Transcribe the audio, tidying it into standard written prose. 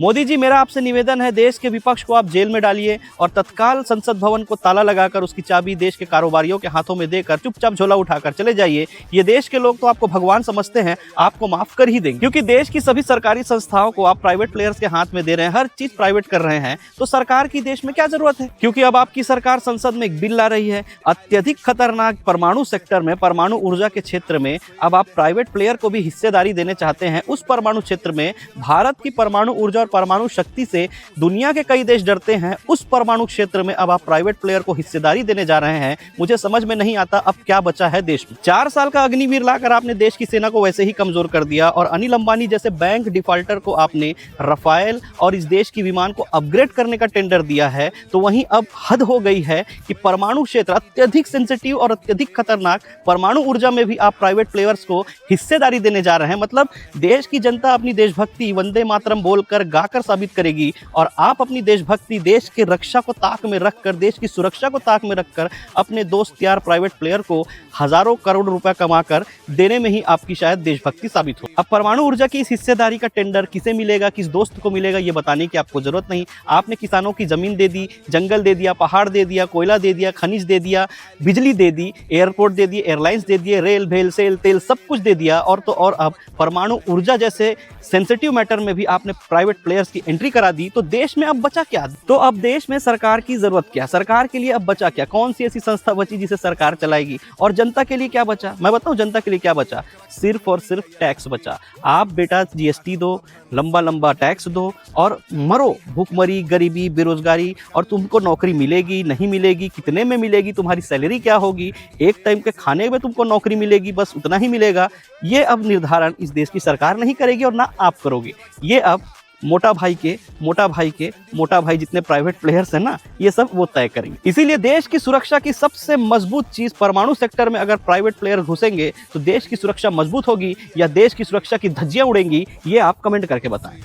मोदी जी, मेरा आपसे निवेदन है, देश के विपक्ष को आप जेल में डालिए और तत्काल संसद भवन को ताला लगाकर उसकी चाबी देश के कारोबारियों के हाथों में देकर चुपचाप झोला उठाकर चले जाइए। ये देश के लोग तो आपको भगवान समझते हैं, आपको माफ कर ही देंगे, क्योंकि देश की सभी सरकारी संस्थाओं को आप प्राइवेट प्लेयर्स के हाथ में दे रहे हैं, हर चीज प्राइवेट कर रहे हैं। तो सरकार की देश में क्या जरूरत है? क्योंकि अब आपकी सरकार संसद में एक बिल ला रही है, अत्यधिक खतरनाक परमाणु सेक्टर में, परमाणु ऊर्जा के क्षेत्र में अब आप प्राइवेट प्लेयर को भी हिस्सेदारी देने चाहते हैं। उस परमाणु क्षेत्र में भारत की परमाणु ऊर्जा और परमाणु शक्ति से दुनिया के कई देश डरते हैं। उस परमाणु क्षेत्र में अब आप प्राइवेट प्लेयर को हिस्सेदारी देने जा रहे हैं। मुझे समझ में नहीं आता अब क्या बचा है देश में। 4 साल का अग्निवीर लाकर आपने देश की सेना को वैसे ही कमजोर कर दिया और अनिल अंबानी जैसे बैंक डिफॉल्टर को आपने रफाल और इस देश की विमान को अपग्रेड करने का टेंडर दिया है। तो वहीं अब हद हो गई है कि परमाणु क्षेत्र अत्यधिक सेंसिटिव और अत्यधिक खतरनाक परमाणु ऊर्जा में भी आप प्राइवेट प्लेयर्स को हिस्सेदारी देने जा रहे हैं। मतलब देश की जनता अपनी देशभक्ति वंदे मातरम बोलकर गाकर साबित करेगी और आप अपनी देशभक्ति, देश की रक्षा को ताक में रखकर, देश की सुरक्षा को ताक में रखकर अपने दोस्त यार प्राइवेट प्लेयर को हजारों करोड़ रुपए कमाकर देने में ही आपकी शायद देशभक्ति साबित हो। अब परमाणु ऊर्जा की इस हिस्सेदारी का टेंडर किसे मिलेगा, किस दोस्त को मिलेगा, ये बताने की आपको जरूरत नहीं। आपने किसानों की जमीन दे दी, जंगल दे दिया, पहाड़ दे दिया, कोयला दे दिया, खनिज दे दिया, बिजली दे दी, एयरपोर्ट दे दिए, एयरलाइंस दे दिए, रेल भेल सेल तेल सब कुछ दे दिया। और तो और अब परमाणु ऊर्जा जैसे सेंसिटिव मैटर में भी आपने प्राइवेट प्लेयर्स की एंट्री करा दी। तो देश में अब बचा क्या? तो अब देश में सरकार की जरूरत क्या? सरकार के लिए अब बचा क्या? कौन सी ऐसी संस्था बची जिसे सरकार चलाएगी? और जनता के लिए क्या बचा? मैं बताऊं जनता के लिए क्या बचा? सिर्फ और सिर्फ टैक्स बचा। आप बेटा जीएसटी दो, लंबा लंबा टैक्स दो और मरो भूखमरी, गरीबी, बेरोजगारी। और तुमको नौकरी मिलेगी नहीं मिलेगी, कितने में मिलेगी, तुम्हारी सैलरी क्या होगी, एक टाइम के खाने में तुमको नौकरी मिलेगी, बस उतना ही मिलेगा। ये अब निर्धारण इस देश की सरकार नहीं करेगी और ना आप करोगे। ये अब मोटा भाई जितने प्राइवेट प्लेयर्स हैं ना, ये सब वो तय करेंगे। इसीलिए देश की सुरक्षा की सबसे मजबूत चीज परमाणु सेक्टर में अगर प्राइवेट प्लेयर घुसेंगे तो देश की सुरक्षा मजबूत होगी या देश की सुरक्षा की धज्जियां उड़ेंगी, ये आप कमेंट करके बताएं।